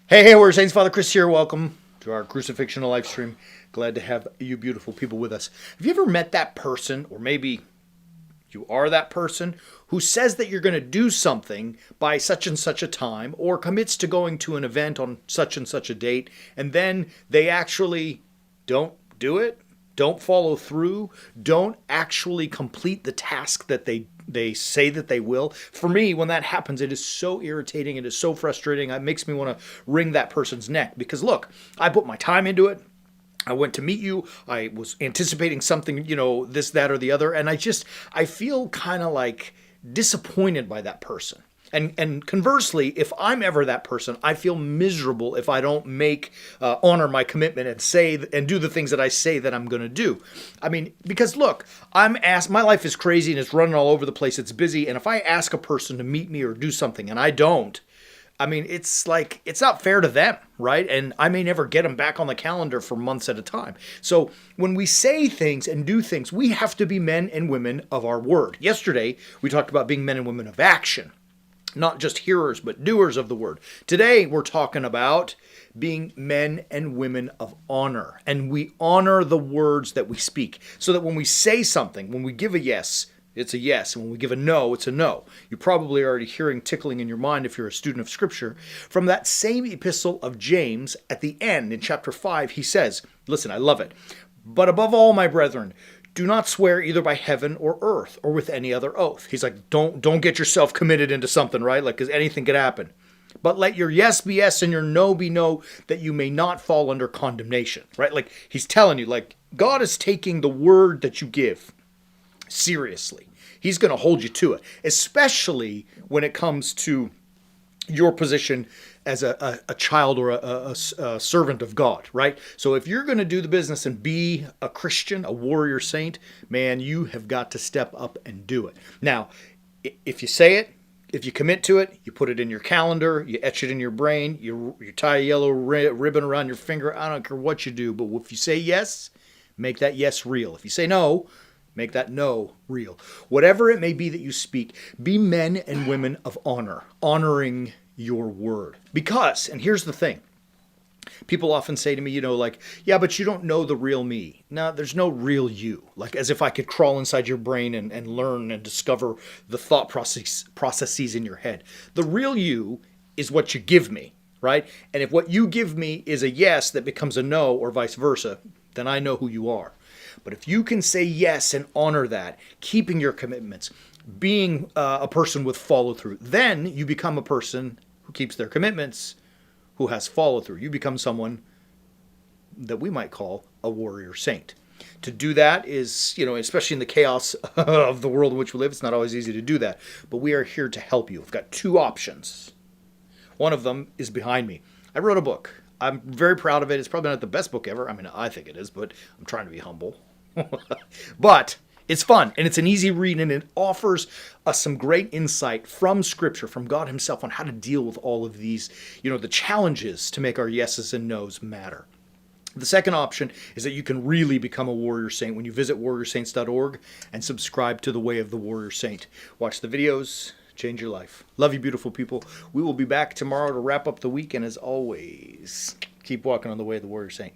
Hey, we're Saints. Father Chris here. Welcome to our Crucifixional live stream. Glad to have you beautiful people with us. Have you ever met that person, or maybe you are that person, who says that you're going to do something by such and such a time, or commits to going to an event on such and such a date, and then they actually don't do it, don't follow through, don't actually complete the task that they say that they will? For me, when that happens, it is so irritating. It is so frustrating. It makes me want to wring that person's neck because, look, I put my time into it. I went to meet you. I was anticipating something, this, that, or the other. And I feel kind of like disappointed by that person. And conversely, if I'm ever that person, I feel miserable if I don't honor my commitment and say and do the things that I say that I'm going to do. I mean, because look, my life is crazy and it's running all over the place. It's busy. And if I ask a person to meet me or do something and I don't, I mean, it's not fair to them, right? And I may never get them back on the calendar for months at a time. So when we say things and do things, we have to be men and women of our word. Yesterday, we talked about being men and women of action. Not just hearers, but doers of the word. Today, we're talking about being men and women of honor. And we honor the words that we speak. So that when we say something, when we give a yes, it's a yes. And when we give a no, it's a no. You're probably already hearing tickling in your mind if you're a student of Scripture. From that same epistle of James, at the end, in chapter 5, he says, listen, I love it. But above all, my brethren, do not swear either by heaven or earth or with any other oath. He's like, don't get yourself committed into something, right? Like, because anything could happen. But let your yes be yes and your no be no, that you may not fall under condemnation, right? Like, he's telling you, like, God is taking the word that you give seriously. He's going to hold you to it, especially when it comes to your position as a child or a servant of God, right? So if you're going to do the business and be a Christian, a warrior saint, man, you have got to step up and do it. Now, if you say it, if you commit to it, you put it in your calendar, you etch it in your brain, you tie a yellow ribbon around your finger, I don't care what you do, but if you say yes, make that yes real. If you say no, make that no real. Whatever it may be that you speak, be men and women of honor, honoring your word. Because, and here's the thing, people often say to me, yeah, but you don't know the real me. No, there's no real you. Like, as if I could crawl inside your brain and learn and discover the thought processes in your head. The real you is what you give me, right? And if what you give me is a yes that becomes a no or vice versa, then I know who you are. But if you can say yes and honor that, keeping your commitments, being a person with follow through, then you become a person who keeps their commitments, who has follow through. You become someone that we might call a warrior saint. To do that is, especially in the chaos of the world in which we live, it's not always easy to do that. But we are here to help you. We've got two options. One of them is behind me. I wrote a book. I'm very proud of it. It's probably not the best book ever. I mean, I think it is, but I'm trying to be humble. But it's fun, and it's an easy read, and it offers us some great insight from Scripture, from God himself, on how to deal with all of these, the challenges to make our yeses and nos matter. The second option is that you can really become a warrior saint when you visit warriorsaints.org and subscribe to the Way of the Warrior Saint. Watch the videos, change your life. Love you, beautiful people. We will be back tomorrow to wrap up the week, and as always, keep walking on the way of the Warrior Saint.